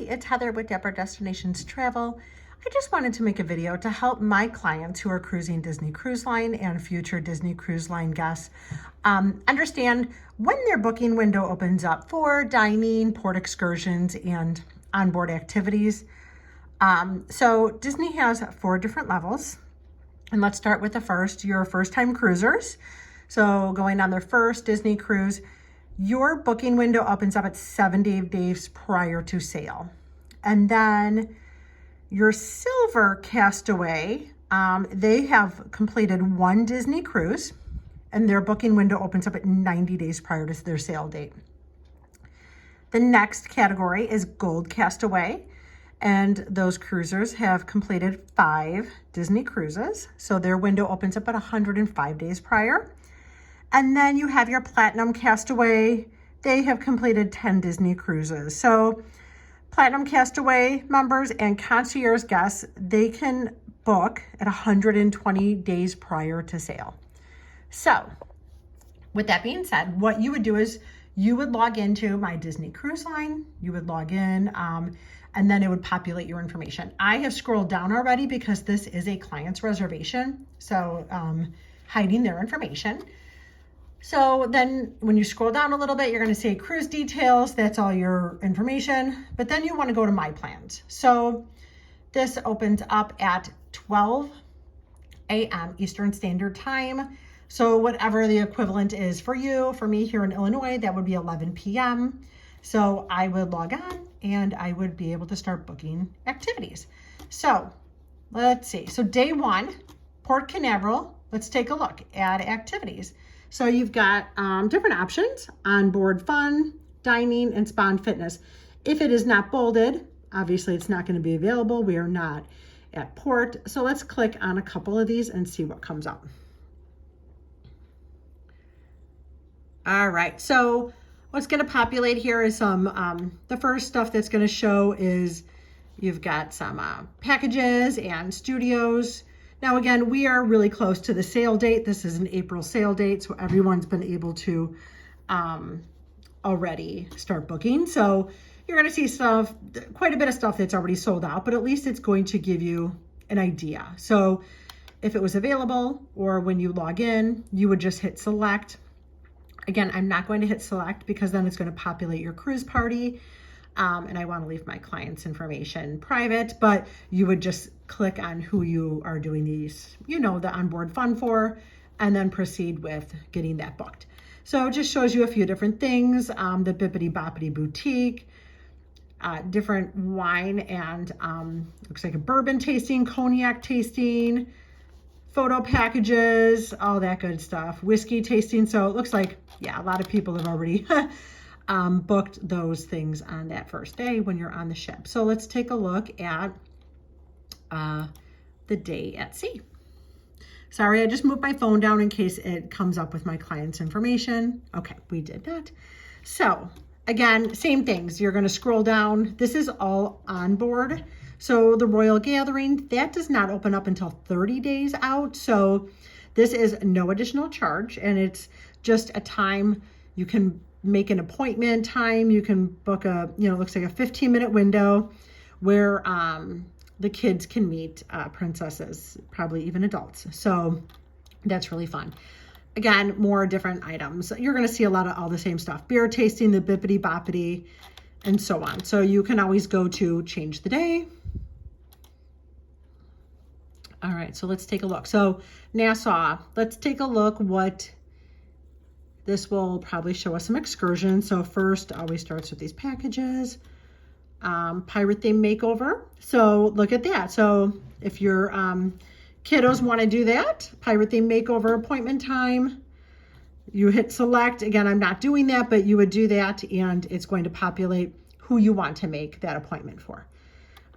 it's Heather with Dapper Destinations Travel. I just wanted to make a video to help my clients who are cruising Disney Cruise Line and future Disney Cruise Line guests understand when their booking window opens up for dining, port excursions, and onboard activities. So Disney has 4 different levels. And let's start with the first, your first-time cruisers. So going on their first Disney cruise, your booking window opens up at 70 days prior to sail. And then your silver castaway, they have completed 1 Disney cruise and their booking window opens up at 90 days prior to their sail date. The next category is gold castaway, and those cruisers have completed 5 Disney cruises. So their window opens up at 105 days prior. And then you have your platinum castaway. They have completed 10 Disney cruises. So platinum castaway members and concierge guests, they can book at 120 days prior to sail. So with that being said, what you would do is you would log into My Disney Cruise Line. You would log in and then it would populate your information. I have scrolled down already because this is a client's reservation. So hiding their information. So then when you scroll down a little bit, you're going to see cruise details. That's all your information. But then you want to go to My Plans. So this opens up at 12 a.m. Eastern Standard Time. So whatever the equivalent is for you, for me here in Illinois, that would be 11 p.m. So I would log on and I would be able to start booking activities. So let's see. So day 1, Port Canaveral. Let's take a look at activities. So you've got different options: onboard fun, dining, and spa and fitness. If it is not bolded, obviously it's not going to be available. We are not at port. So let's click on a couple of these and see what comes up. All right, so what's going to populate here is some, the first stuff that's going to show is you've got some packages and studios. Now, again, we are really close to the sale date. This is an April sale date, so everyone's been able to already start booking. So you're going to see stuff, quite a bit of stuff that's already sold out, but at least it's going to give you an idea. So if it was available or when you log in, you would just hit select. Again, I'm not going to hit select because then it's going to populate your cruise party. And I want to leave my client's information private, but you would just click on who you are doing these, the onboard fun for, and then proceed with getting that booked. So it just shows you a few different things, the Bippity Boppity Boutique, different wine and looks like a bourbon tasting, cognac tasting, photo packages, all that good stuff, whiskey tasting. So it looks like, yeah, a lot of people have already booked those things on that first day when you're on the ship. So let's take a look at the day at sea. Sorry, I just moved my phone down in case it comes up with my client's information. Okay, we did that. So again, same things. You're going to scroll down. This is all on board. So the Royal Gathering, that does not open up until 30 days out. So this is no additional charge, and it's just a time you can make an appointment time. You can book looks like a 15-minute window where the kids can meet princesses, probably even adults. So that's really fun. Again, more different items. You're going to see a lot of all the same stuff. Beer tasting, the Bippity Boppity, and so on. So you can always go to change the day. All right, so let's take a look. So Nassau, let's take a look what this will probably show us some excursions. So first, always starts with these packages. Pirate theme makeover. So look at that. So if your kiddos want to do that, pirate theme makeover appointment time, you hit select. Again, I'm not doing that, but you would do that and it's going to populate who you want to make that appointment for.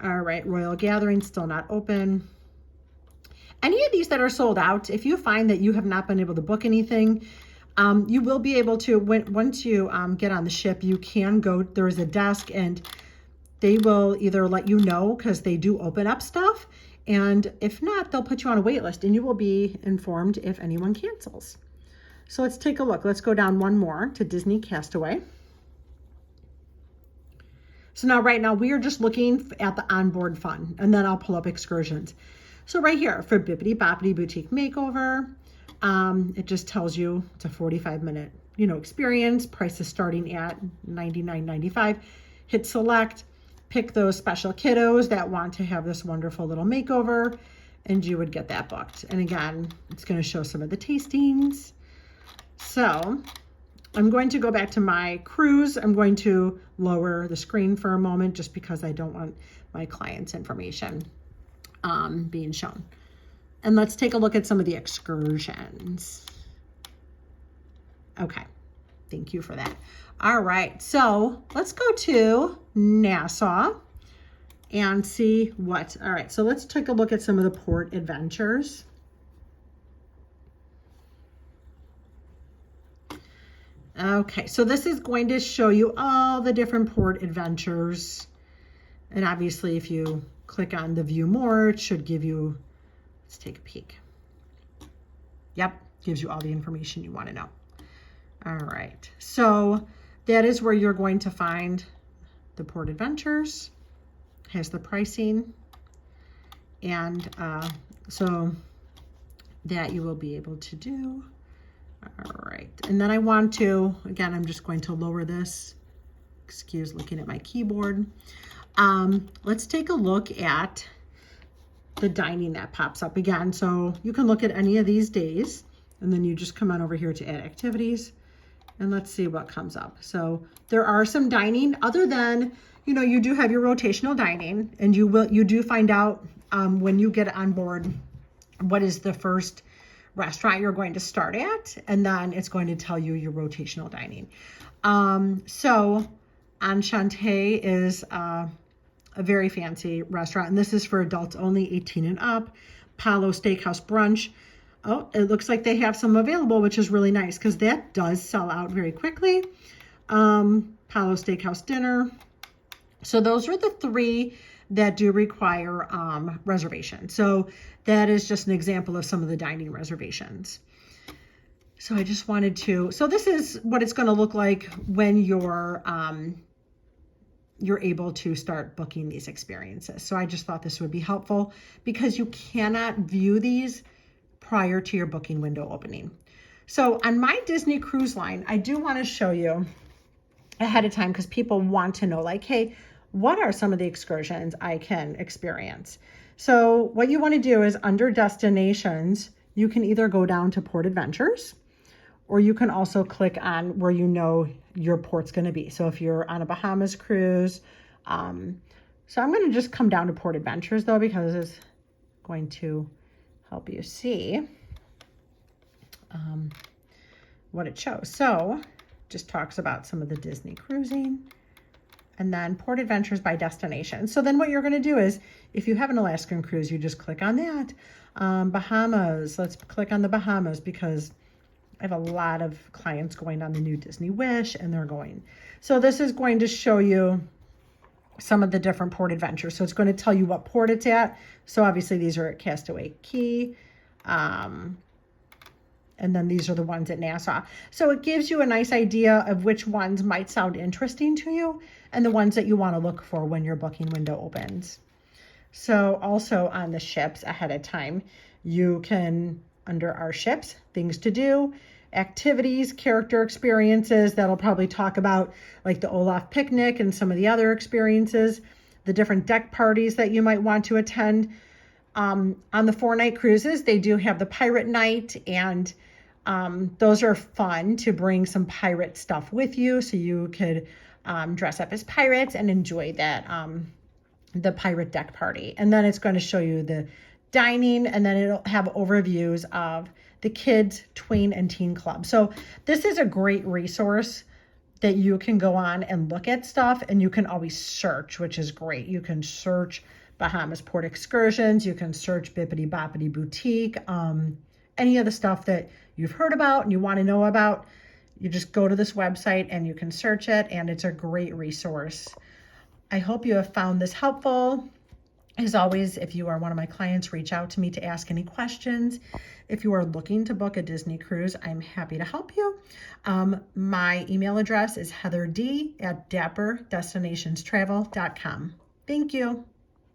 All right, Royal Gathering, still not open. Any of these that are sold out, if you find that you have not been able to book anything, you will be able to, once you get on the ship, you can go, there is a desk and they will either let you know because they do open up stuff. And if not, they'll put you on a wait list and you will be informed if anyone cancels. So let's take a look. Let's go down one more to Disney Castaway. So now right now we are just looking at the onboard fun, and then I'll pull up excursions. So right here for Bippity Boppity Boutique Makeover, it just tells you it's a 45-minute, experience. Price is starting at $99.95. Hit select, pick those special kiddos that want to have this wonderful little makeover, and you would get that booked. And again, it's going to show some of the tastings. So I'm going to go back to my cruise. I'm going to lower the screen for a moment just because I don't want my client's information being shown. And let's take a look at some of the excursions. Okay, thank you for that. All right, so let's go to Nassau and see what, all right, so let's take a look at some of the port adventures. Okay, so this is going to show you all the different port adventures. And obviously if you click on the view more, it should give you, let's take a peek. Yep, gives you all the information you want to know. All right, so that is where you're going to find the port adventures, has the pricing, and so that you will be able to do. All right, and then I want to, again, I'm just going to lower this. Excuse looking at my keyboard. Let's take a look at the dining that pops up again. So you can look at any of these days, and then you just come on over here to add activities, and let's see what comes up. So there are some dining other than, you do have your rotational dining, and you do find out when you get on board what is the first restaurant you're going to start at, and then it's going to tell you your rotational dining. So Enchante is a very fancy restaurant, and this is for adults only, 18 and up. Palo Steakhouse Brunch. Oh, it looks like they have some available, which is really nice because that does sell out very quickly. Palo Steakhouse Dinner. So those are the three that do require reservation. So that is just an example of some of the dining reservations. So I just wanted to, so this is what it's going to look like when you're able to start booking these experiences. So I just thought this would be helpful because you cannot view these prior to your booking window opening. So on my Disney Cruise Line, I do want to show you ahead of time because people want to know, like, hey, what are some of the excursions I can experience? So what you want to do is under destinations, you can either go down to Port Adventures, or you can also click on where your port's going to be. So if you're on a Bahamas cruise, so I'm going to just come down to Port Adventures though, because it's going to help you see what it shows. So just talks about some of the Disney cruising, and then Port Adventures by destination. So then what you're going to do is, if you have an Alaskan cruise, you just click on that. Bahamas, let's click on the Bahamas because I have a lot of clients going on the new Disney Wish, and they're going. So this is going to show you some of the different port adventures. So it's going to tell you what port it's at. So obviously these are at Castaway Cay. And then these are the ones at Nassau. So it gives you a nice idea of which ones might sound interesting to you and the ones that you want to look for when your booking window opens. So also on the ships ahead of time, you can, under our ships, things to do, activities, character experiences, that'll probably talk about like the Olaf picnic and some of the other experiences, the different deck parties that you might want to attend. On the 4-night cruises, they do have the pirate night, and those are fun to bring some pirate stuff with you, so you could dress up as pirates and enjoy that the pirate deck party. And then it's going to show you the dining, and then it'll have overviews of the kids, tween, and teen club. So this is a great resource that you can go on and look at stuff, and you can always search, which is great. You can search Bahamas Port Excursions, you can search Bippity Boppity Boutique, any of the stuff that you've heard about and you want to know about, you just go to this website and you can search it, and it's a great resource. I hope you have found this helpful. As always, if you are one of my clients, reach out to me to ask any questions. If you are looking to book a Disney cruise, I'm happy to help you. My email address is heatherd@dapperdestinationstravel.com. Thank you.